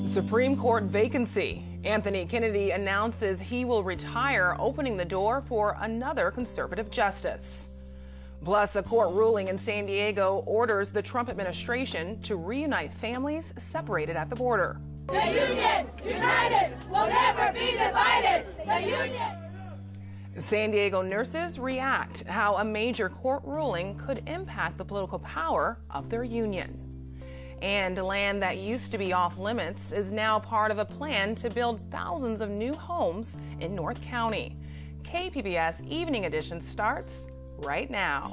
Supreme Court vacancy. Anthony Kennedy announces he will retire, opening the door for another conservative justice. Plus, a court ruling in San Diego orders the Trump administration to reunite families separated at the border. The Union, united, will never be divided. The Union. San Diego nurses react how a major court ruling could impact the political power of their union. And land that used to be off limits is now part of a plan to build thousands of new homes in North County. KPBS Evening Edition starts right now.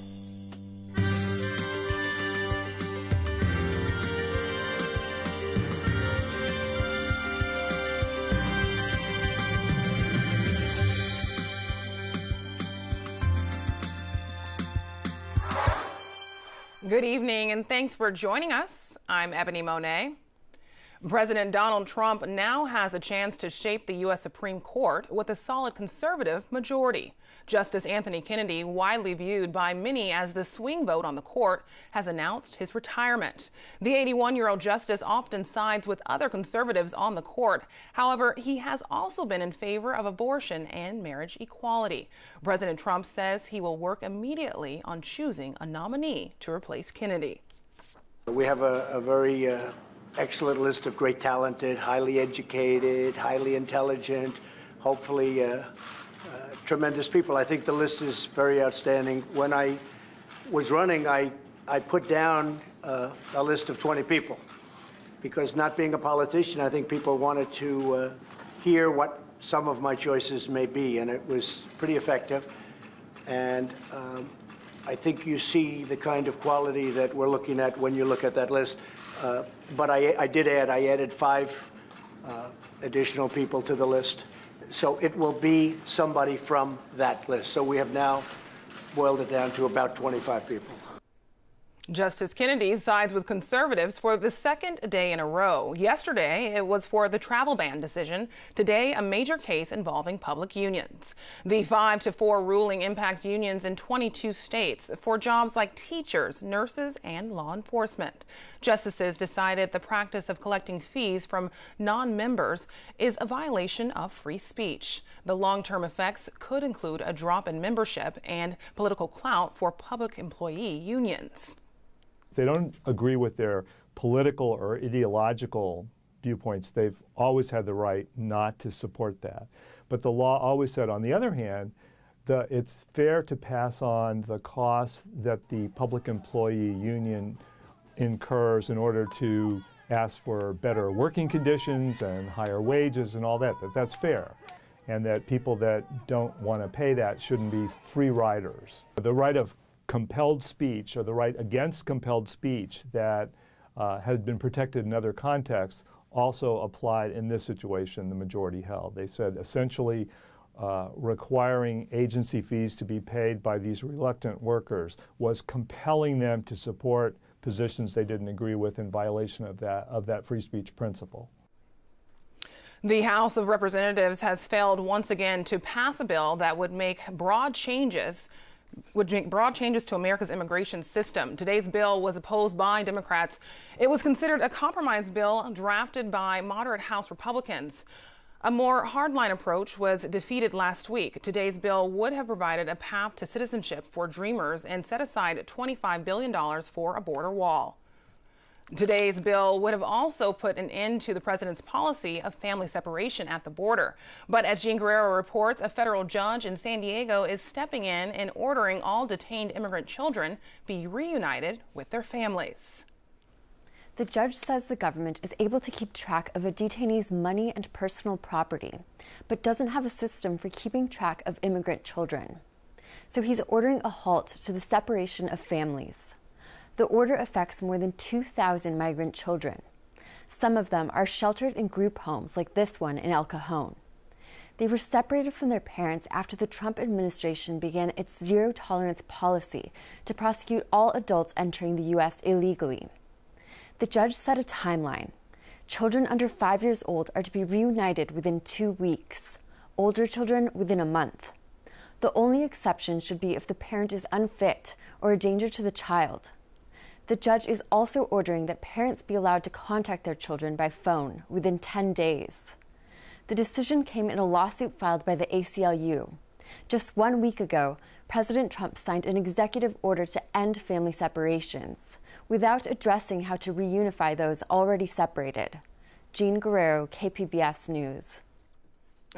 Good evening, and thanks for joining us. I'm Ebony Monet. President Donald Trump now has a chance to shape the U.S. Supreme Court with a solid conservative majority. Justice Anthony Kennedy, widely viewed by many as the swing vote on the court, has announced his retirement. The 81-year-old justice often sides with other conservatives on the court. However, he has also been in favor of abortion and marriage equality. President Trump says he will work immediately on choosing a nominee to replace Kennedy. We have a very excellent list of great talented, highly educated, highly intelligent, hopefully tremendous people. I think the list is very outstanding. When I was running, I put down a list of 20 people because, not being a politician, I think people wanted to hear what some of my choices may be, and it was pretty effective. And I think you see the kind of quality that we're looking at when you look at that list. But I added 5 additional people to the list. So it will be somebody from that list. So we have now boiled it down to about 25 people. Justice Kennedy sides with conservatives for the second day in a row. Yesterday, it was for the travel ban decision. Today, a major case involving public unions. The 5-4 ruling impacts unions in 22 states for jobs like teachers, nurses, and law enforcement. Justices decided the practice of collecting fees from non-members is a violation of free speech. The long-term effects could include a drop in membership and political clout for public employee unions. They don't agree with their political or ideological viewpoints. They've always had the right not to support that. But the law always said, on the other hand, it's fair to pass on the costs that the public employee union incurs in order to ask for better working conditions and higher wages and all that. That's fair. And that people that don't want to pay that shouldn't be free riders. The right of compelled speech, or the right against compelled speech that has been protected in other contexts, also applied in this situation. The majority held. They said essentially requiring agency fees to be paid by these reluctant workers was compelling them to support positions they didn't agree with in violation of that free speech principle. The House of Representatives has failed once again to pass a bill that would make broad changes to America's immigration system. Today's bill was opposed by Democrats. It was considered a compromise bill drafted by moderate House Republicans. A more hardline approach was defeated last week. Today's bill would have provided a path to citizenship for dreamers and set aside $25 billion for a border wall. Today's bill would have also put an end to the president's policy of family separation at the border. But as Jean Guerrero reports, a federal judge in San Diego is stepping in and ordering all detained immigrant children be reunited with their families. The judge says the government is able to keep track of a detainee's money and personal property, but doesn't have a system for keeping track of immigrant children. So he's ordering a halt to the separation of families. The order affects more than 2,000 migrant children. Some of them are sheltered in group homes like this one in El Cajon. They were separated from their parents after the Trump administration began its zero-tolerance policy to prosecute all adults entering the U.S. illegally. The judge set a timeline. Children under 5 years old are to be reunited within 2 weeks, older children within a month. The only exception should be if the parent is unfit or a danger to the child. The judge is also ordering that parents be allowed to contact their children by phone within 10 days. The decision came in a lawsuit filed by the ACLU. Just 1 week ago, President Trump signed an executive order to end family separations without addressing how to reunify those already separated. Jean Guerrero, KPBS News.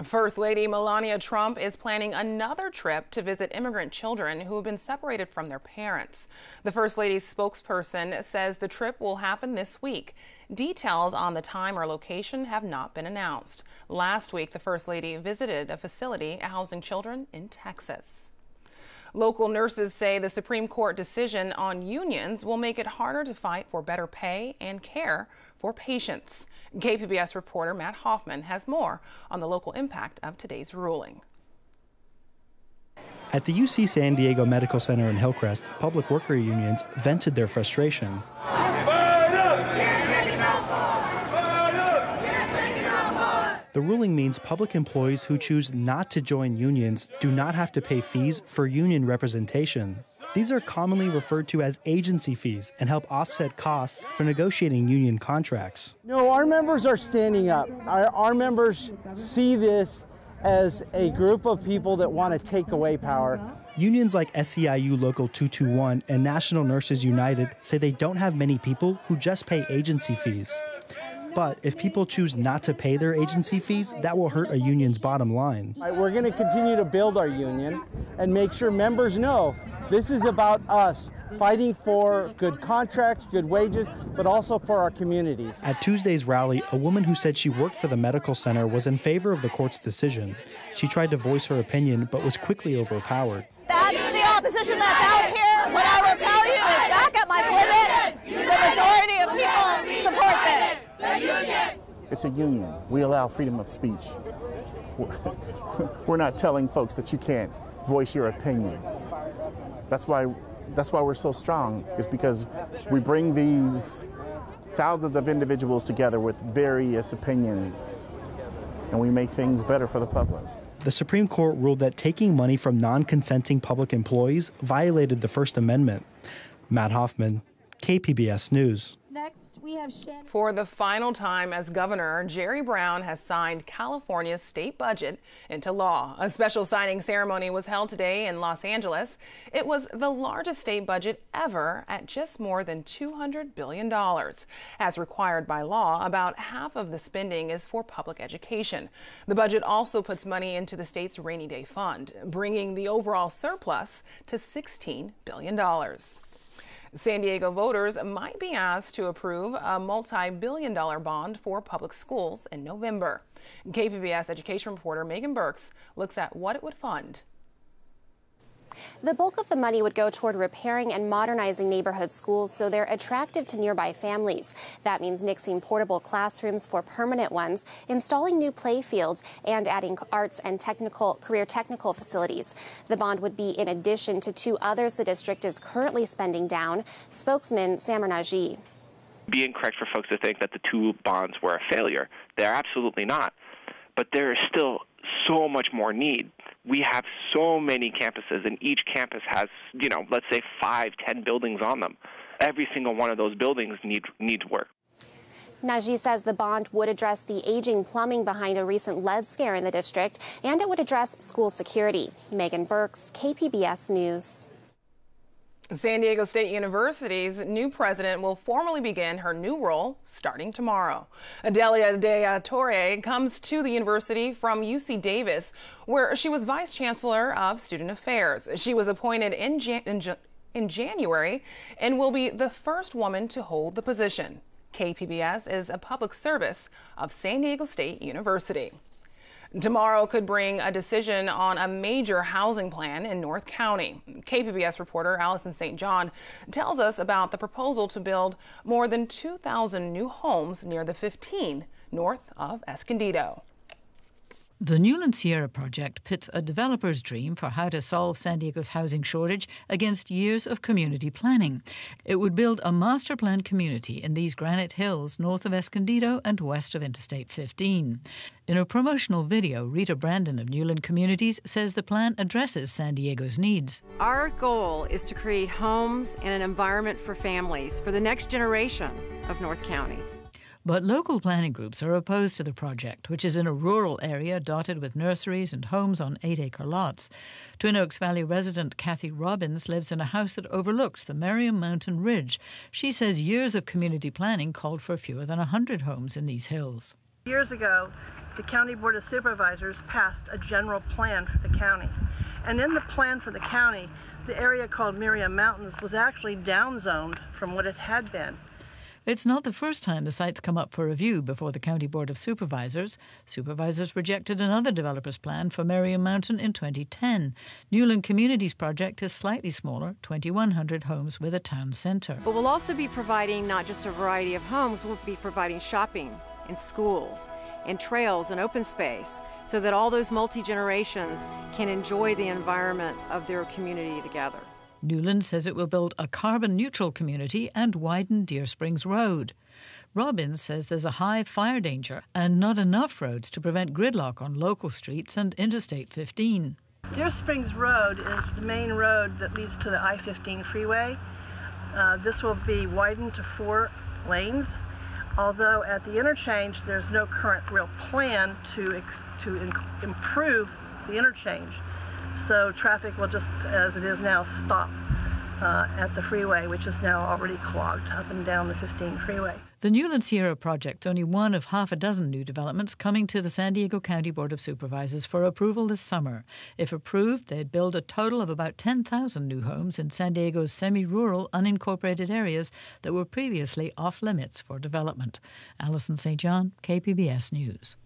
First Lady Melania Trump is planning another trip to visit immigrant children who have been separated from their parents. The First Lady's spokesperson says the trip will happen this week. Details on the time or location have not been announced. Last week, the First Lady visited a facility housing children in Texas. Local nurses say the Supreme Court decision on unions will make it harder to fight for better pay and care for patients. KPBS reporter Matt Hoffman has more on the local impact of today's ruling. At the UC San Diego Medical Center in Hillcrest, public worker unions vented their frustration. The ruling means public employees who choose not to join unions do not have to pay fees for union representation. These are commonly referred to as agency fees and help offset costs for negotiating union contracts. No, our members are standing up. Our members see this as a group of people that want to take away power. Unions like SEIU Local 221 and National Nurses United say they don't have many people who just pay agency fees. But if people choose not to pay their agency fees, that will hurt a union's bottom line. We're going to continue to build our union and make sure members know this is about us fighting for good contracts, good wages, but also for our communities. At Tuesday's rally, a woman who said she worked for the medical center was in favor of the court's decision. She tried to voice her opinion, but was quickly overpowered. That's the opposition that's out here. What I will tell you is back at my clinic, the majority of people support this. It's a union. We allow freedom of speech. We're not telling folks that you can't voice your opinions. That's why we're so strong, is because we bring these thousands of individuals together with various opinions, and we make things better for the public. The Supreme Court ruled that taking money from non-consenting public employees violated the First Amendment. Matt Hoffman, KPBS News. For the final time as governor, Jerry Brown has signed California's state budget into law. A special signing ceremony was held today in Los Angeles. It was the largest state budget ever at just more than $200 billion. As required by law, about half of the spending is for public education. The budget also puts money into the state's rainy day fund, bringing the overall surplus to $16 billion. San Diego voters might be asked to approve a multi-billion-dollar bond for public schools in November. KPBS education reporter Megan Burks looks at what it would fund. The bulk of the money would go toward repairing and modernizing neighborhood schools so they're attractive to nearby families. That means nixing portable classrooms for permanent ones, installing new play fields, and adding arts and career technical facilities. The bond would be in addition to two others the district is currently spending down. Spokesman Samar Najee. Be incorrect for folks to think that the two bonds were a failure. They're absolutely not. But there is still so much more need. We have so many campuses, and each campus has, let's say 5, 10 buildings on them. Every single one of those buildings needs work. Najee says the bond would address the aging plumbing behind a recent lead scare in the district, and it would address school security. Megan Burks, KPBS News. San Diego State University's new president will formally begin her new role starting tomorrow. Adelia de Torre comes to the university from UC Davis, where she was vice chancellor of student affairs. She was appointed in January and will be the first woman to hold the position. KPBS is a public service of San Diego State University. Tomorrow could bring a decision on a major housing plan in North County. KPBS reporter Allison St. John tells us about the proposal to build more than 2,000 new homes near the 15 north of Escondido. The Newland Sierra project pits a developer's dream for how to solve San Diego's housing shortage against years of community planning. It would build a master planned community in these granite hills north of Escondido and west of Interstate 15. In a promotional video, Rita Brandon of Newland Communities says the plan addresses San Diego's needs. Our goal is to create homes and an environment for families for the next generation of North County. But local planning groups are opposed to the project, which is in a rural area dotted with nurseries and homes on 8-acre lots. Twin Oaks Valley resident Kathy Robbins lives in a house that overlooks the Merriam Mountain Ridge. She says years of community planning called for fewer than 100 homes in these hills. Years ago, the County Board of Supervisors passed a general plan for the county. And in the plan for the county, the area called Merriam Mountains was actually downzoned from what it had been. It's not the first time the site's come up for review before the County Board of Supervisors. Supervisors rejected another developer's plan for Merriam Mountain in 2010. Newland Communities project is slightly smaller, 2,100 homes with a town centre. But we'll also be providing not just a variety of homes, we'll be providing shopping and schools and trails and open space so that all those multi-generations can enjoy the environment of their community together. Newland says it will build a carbon-neutral community and widen Deer Springs Road. Robbins says there's a high fire danger and not enough roads to prevent gridlock on local streets and Interstate 15. Deer Springs Road is the main road that leads to the I-15 freeway. This will be widened to 4 lanes, although at the interchange there's no current real plan to improve the interchange. So traffic will just, as it is now, stop at the freeway, which is now already clogged up and down the 15 freeway. The Newland Sierra project's only one of half a dozen new developments coming to the San Diego County Board of Supervisors for approval this summer. If approved, they'd build a total of about 10,000 new homes in San Diego's semi-rural, unincorporated areas that were previously off-limits for development. Allison St. John, KPBS News.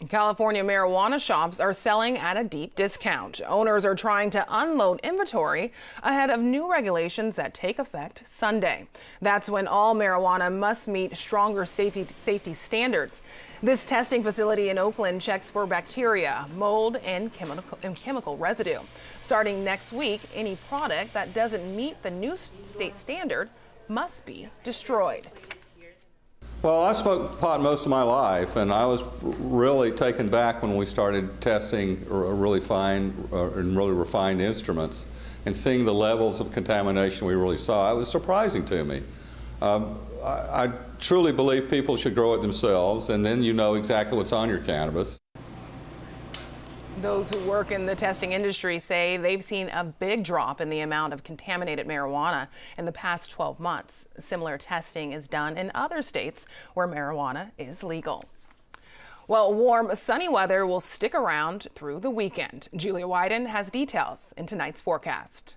California marijuana shops are selling at a deep discount. Owners are trying to unload inventory ahead of new regulations that take effect Sunday. That's when all marijuana must meet stronger safety standards. This testing facility in Oakland checks for bacteria, mold, and chemical residue. Starting next week, any product that doesn't meet the new state standard must be destroyed. Well, I smoked pot most of my life, and I was really taken back when we started testing really fine and really refined instruments and seeing the levels of contamination we really saw. It was surprising to me. I truly believe people should grow it themselves, and then you know exactly what's on your cannabis. Those who work in the testing industry say they've seen a big drop in the amount of contaminated marijuana in the past 12 months. Similar testing is done in other states where marijuana is legal. Well, warm, sunny weather will stick around through the weekend. Julia Wyden has details in tonight's forecast.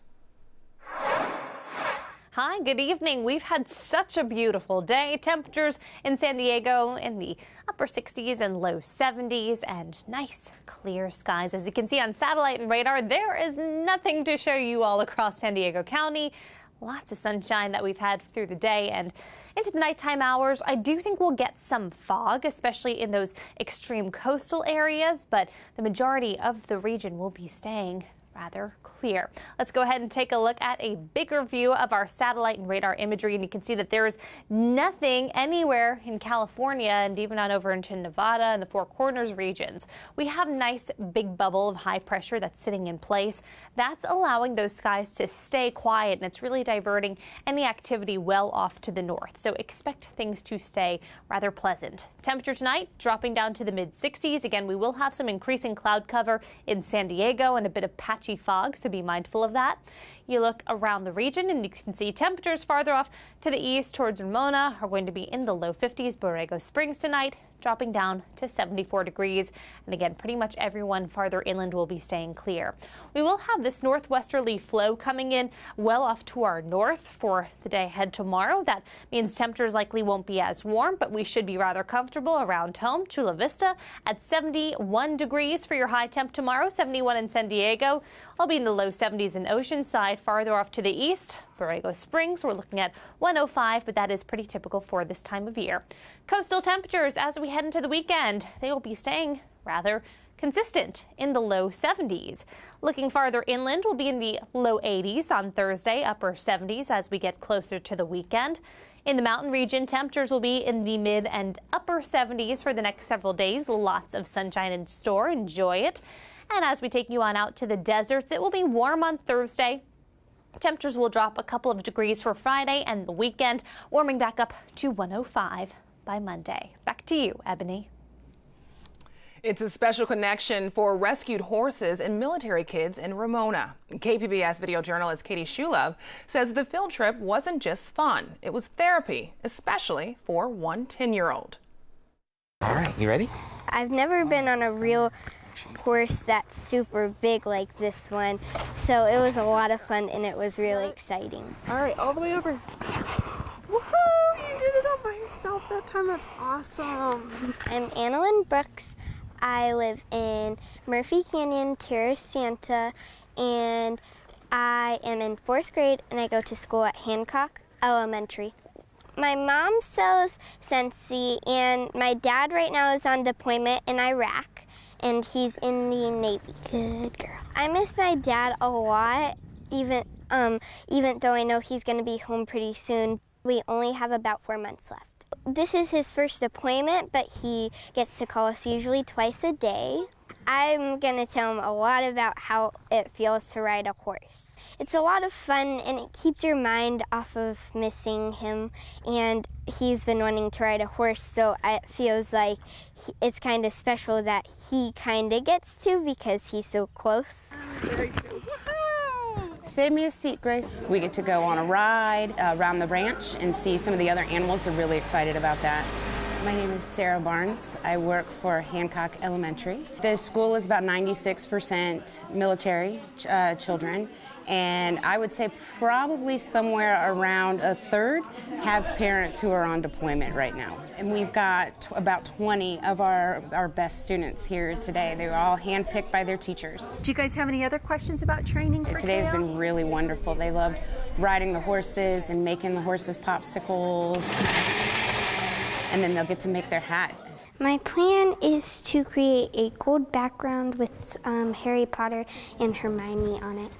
Hi, good evening. We've had such a beautiful day. Temperatures in San Diego in the upper 60s and low 70s and nice clear skies. As you can see on satellite and radar, there is nothing to show you all across San Diego County. Lots of sunshine that we've had through the day and into the nighttime hours. I do think we'll get some fog, especially in those extreme coastal areas, but the majority of the region will be staying rather clear. Let's go ahead and take a look at a bigger view of our satellite and radar imagery, and you can see that there is nothing anywhere in California and even on over into Nevada and the Four Corners regions. We have a nice big bubble of high pressure that's sitting in place. That's allowing those skies to stay quiet, and it's really diverting any activity well off to the north. So expect things to stay rather pleasant. Temperature tonight dropping down to the mid-60s. Again, we will have some increasing cloud cover in San Diego and a bit of patchy fog, so be mindful of that. You look around the region and you can see temperatures farther off to the east towards Ramona are going to be in the low 50s. Borrego Springs tonight dropping down to 74 degrees. And again, pretty much everyone farther inland will be staying clear. We will have this northwesterly flow coming in well off to our north for the day ahead tomorrow. That means temperatures likely won't be as warm, but we should be rather comfortable around home. Chula Vista at 71 degrees for your high temp tomorrow, 71 in San Diego. I'll be in the low 70s in Oceanside. Farther off to the east, Borrego Springs, we're looking at 105, but that is pretty typical for this time of year. Coastal temperatures as we head into the weekend, they will be staying rather consistent in the low 70s. Looking farther inland, we'll be in the low 80s on Thursday, upper 70s as we get closer to the weekend. In the mountain region, temperatures will be in the mid and upper 70s for the next several days. Lots of sunshine in store. Enjoy it. And as we take you on out to the deserts, it will be warm on Thursday. Temperatures will drop a couple of degrees for Friday and the weekend, warming back up to 105 by Monday. Back to you, Ebony. It's a special connection for rescued horses and military kids in Ramona. KPBS video journalist Katie Shulov says the field trip wasn't just fun. It was therapy, especially for one 10-year-old. All right, you ready? I've never been on a real horse that's super big like this one, so it was a lot of fun and it was really exciting. All right, all the way over. Woohoo! You did it all by yourself that time. That's awesome. I'm Annalyn Brooks. I live in Murphy Canyon, Terrace Santa, and I am in 4th grade and I go to school at Hancock Elementary. My mom sells Scentsy, and my dad right now is on deployment in Iraq, and he's in the Navy. Good girl. I miss my dad a lot, even though I know he's going to be home pretty soon. We only have about 4 months left. This is his first deployment, but he gets to call us usually twice a day. I'm going to tell him a lot about how it feels to ride a horse. It's a lot of fun, and it keeps your mind off of missing him, and he's been wanting to ride a horse, so it feels like it's kind of special that he kind of gets to because he's so close. Save me a seat, Grace. We get to go on a ride around the ranch and see some of the other animals. They're really excited about that. My name is Sarah Barnes. I work for Hancock Elementary. The school is about 96% military children, and I would say probably somewhere around a third have parents who are on deployment right now. And we've got about 20 of our best students here today. They were all handpicked by their teachers. Do you guys have any other questions about training for Today's Kale? been really wonderful. They loved riding the horses and making the horses popsicles. And then they'll get to make their hat. My plan is to create a gold background with Harry Potter and Hermione on it.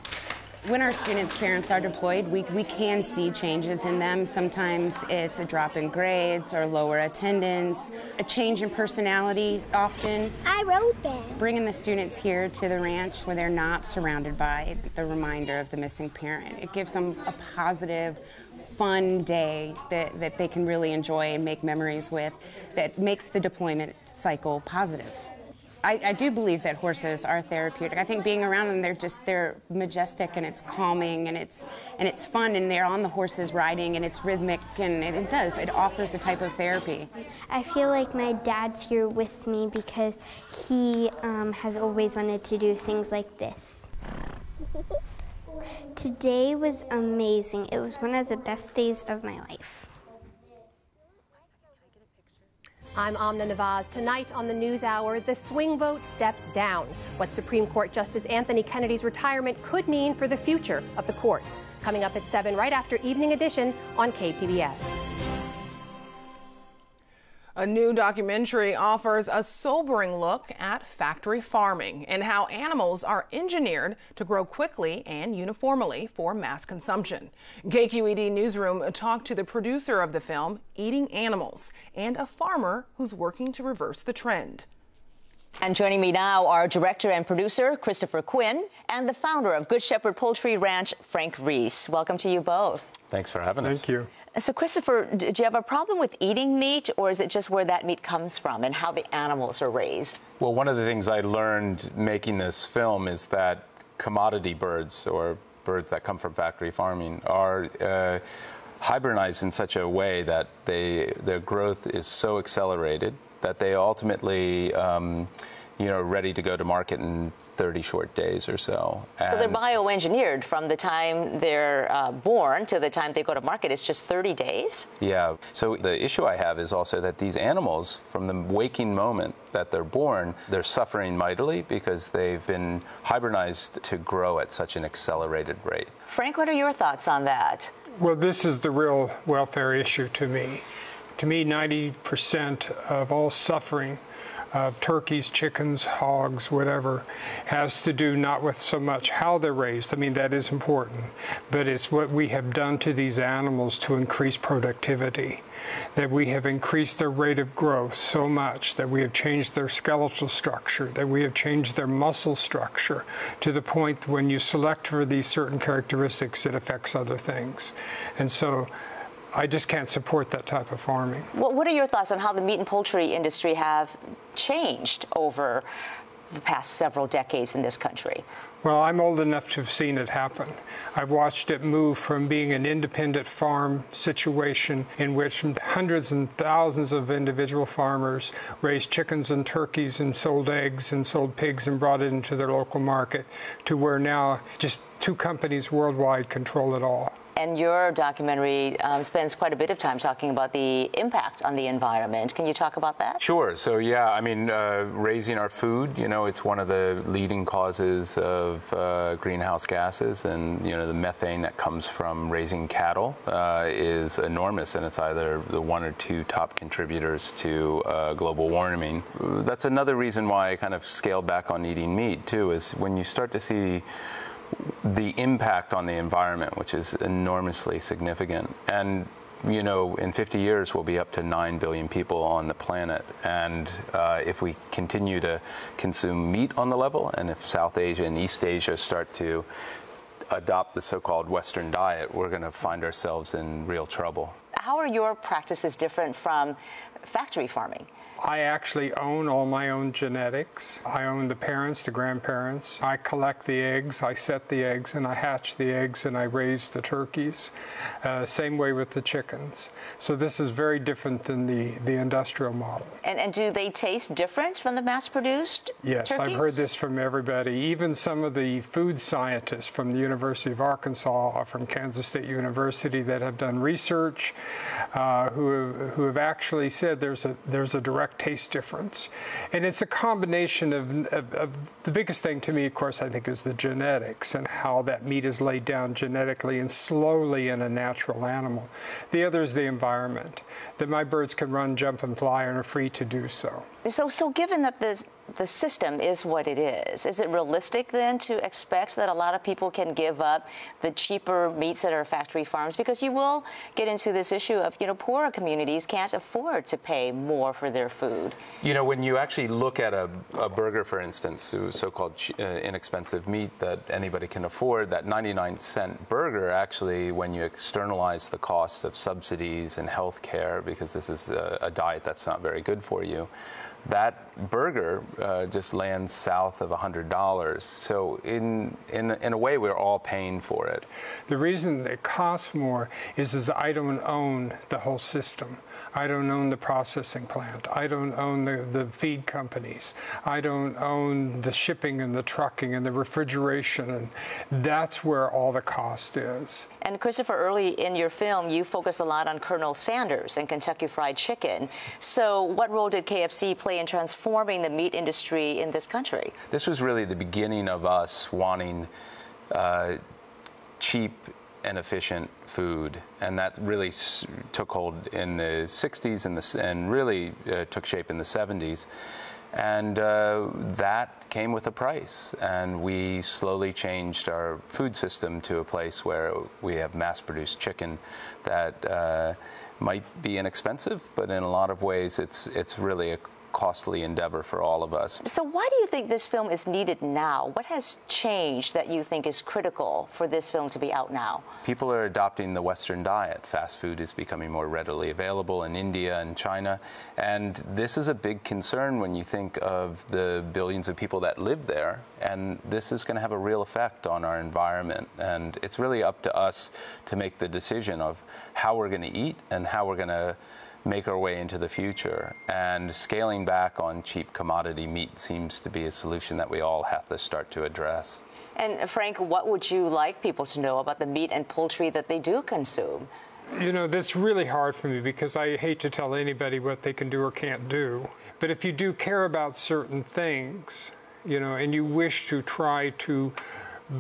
When our students' parents are deployed, we can see changes in them. Sometimes it's a drop in grades or lower attendance, a change in personality often. I wrote that. Bringing the students here to the ranch where they're not surrounded by the reminder of the missing parent, it gives them a positive, fun day that they can really enjoy and make memories with, that makes the deployment cycle positive. I do believe that horses are therapeutic. I think being around them, they're majestic, and it's calming, and it's fun, and they're on the horses riding, and it's rhythmic, and it offers a type of therapy. I feel like my dad's here with me because he has always wanted to do things like this. Today was amazing. It was one of the best days of my life. I'm Amna Nawaz. Tonight on the NewsHour, the swing vote steps down. What Supreme Court Justice Anthony Kennedy's retirement could mean for the future of the court. Coming up at 7 right after Evening Edition on KPBS. A new documentary offers a sobering look at factory farming and how animals are engineered to grow quickly and uniformly for mass consumption. KQED Newsroom talked to the producer of the film, Eating Animals, and a farmer who's working to reverse the trend. And joining me now are director and producer Christopher Quinn and the founder of Good Shepherd Poultry Ranch, Frank Reese. Welcome to you both. Thanks for having us. Thank you. So, Christopher, do you have a problem with eating meat, or is it just where that meat comes from and how the animals are raised? Well, one of the things I learned making this film is that commodity birds, or birds that come from factory farming, are hybridized in such a way that their growth is so accelerated that they ultimately, ready to go to market in 30 short days or so. So they're bioengineered from the time they're born to the time they go to market. It's just 30 days? Yeah. So the issue I have is also that these animals, from the waking moment that they're born, they're suffering mightily because they've been hybridized to grow at such an accelerated rate. Frank, what are your thoughts on that? Well, this is the real welfare issue to me. To me, 90% of all suffering of turkeys, chickens, hogs, whatever, has to do not with so much how they're raised. I mean, that is important, but it's what we have done to these animals to increase productivity, that we have increased their rate of growth so much, that we have changed their skeletal structure, that we have changed their muscle structure to the point when you select for these certain characteristics, it affects other things. And so I just can't support that type of farming. What are your thoughts on how the meat and poultry industry have changed over the past several decades in this country? Well, I'm old enough to have seen it happen. I've watched it move from being an independent farm situation in which hundreds and thousands of individual farmers raised chickens and turkeys and sold eggs and sold pigs and brought it into their local market, to where now just 2 companies worldwide control it all. And your documentary spends quite a bit of time talking about the impact on the environment. Can you talk about that? Sure. So, yeah, I mean, raising our food, you know, it's one of the leading causes of greenhouse gases. And, you know, the methane that comes from raising cattle is enormous. And it's either the 1 or 2 top contributors to global warming. That's another reason why I kind of scaled back on eating meat, too, is when you start to see the impact on the environment, which is enormously significant. And, you know, in 50 years, we'll be up to 9 billion people on the planet. And if we continue to consume meat on the level, and if South Asia and East Asia start to adopt the so-called Western diet, we're going to find ourselves in real trouble. How are your practices different from factory farming? I actually own all my own genetics. I own the parents, the grandparents. I collect the eggs, I set the eggs, and I hatch the eggs, and I raise the turkeys. Same way with the chickens. So this is very different than the industrial model. And do they taste different from the mass-produced Yes, turkeys? I've heard this from everybody. Even some of the food scientists from the University of Arkansas or from Kansas State University that have done research, who have actually said there's a direct taste difference. And it's a combination of the biggest thing to me, of course, I think, is the genetics and how that meat is laid down genetically and slowly in a natural animal. The other is the environment, that my birds can run, jump, and fly and are free to do so. So given that the system is what it is it realistic then to expect that a lot of people can give up the cheaper meats that are factory farms? Because you will get into this issue of, you know, poorer communities can't afford to pay more for their food. You know, when you actually look at a burger, for instance, so-called inexpensive meat that anybody can afford, that 99-cent burger, actually, when you externalize the cost of subsidies and health care, because this is a diet that's not very good for you, that burger just lands south of $100. So in a way, we're all paying for it. The reason it costs more is I don't own the whole system. I don't own the processing plant. I don't own the feed companies. I don't own the shipping and the trucking and the refrigeration. And that's where all the cost is. And Christopher, early in your film, you focus a lot on Colonel Sanders and Kentucky Fried Chicken. So what role did KFC play in transforming the meat industry in this country? This was really the beginning of us wanting cheap and efficient food, and that really took hold in the 60s and really took shape in the 70s. And that came with a price, and we slowly changed our food system to a place where we have mass-produced chicken that might be inexpensive, but in a lot of ways it's really a costly endeavor for all of us. So why do you think this film is needed now? What has changed that you think is critical for this film to be out now? People are adopting the Western diet. Fast food is becoming more readily available in India and China. And this is a big concern when you think of the billions of people that live there. And this is going to have a real effect on our environment. And it's really up to us to make the decision of how we're going to eat and how we're going to make our way into the future. And scaling back on cheap commodity meat seems to be a solution that we all have to start to address. And Frank, what would you like people to know about the meat and poultry that they do consume? You know, that's really hard for me because I hate to tell anybody what they can do or can't do. But if you do care about certain things, you know, and you wish to try to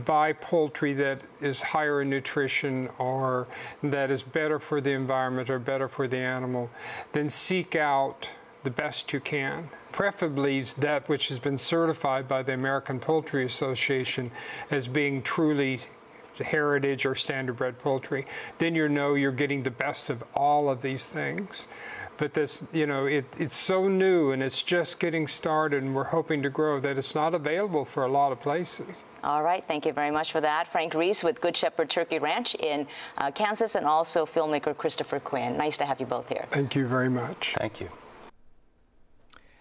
buy poultry that is higher in nutrition or that is better for the environment or better for the animal, then seek out the best you can, preferably that which has been certified by the American Poultry Association as being truly heritage or standard-bred poultry. Then you know you're getting the best of all of these things. But this, it's so new and it's just getting started, and we're hoping to grow that it's not available for a lot of places. All right, thank you very much for that. Frank Reese with Good Shepherd Turkey Ranch in Kansas, and also filmmaker Christopher Quinn. Nice to have you both here. Thank you very much. Thank you.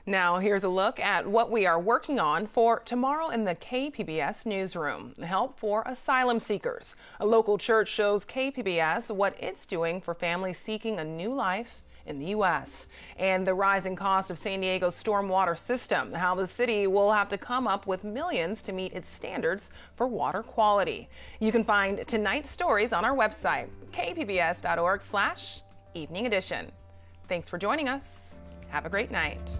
Now, here's a look at what we are working on for tomorrow in the KPBS newsroom. Help for asylum seekers. A local church shows KPBS what it's doing for families seeking a new life in the U.S. And the rising cost of San Diego's stormwater system, how the city will have to come up with millions to meet its standards for water quality. You can find tonight's stories on our website, kpbs.org/evening edition. Thanks for joining us. Have a great night.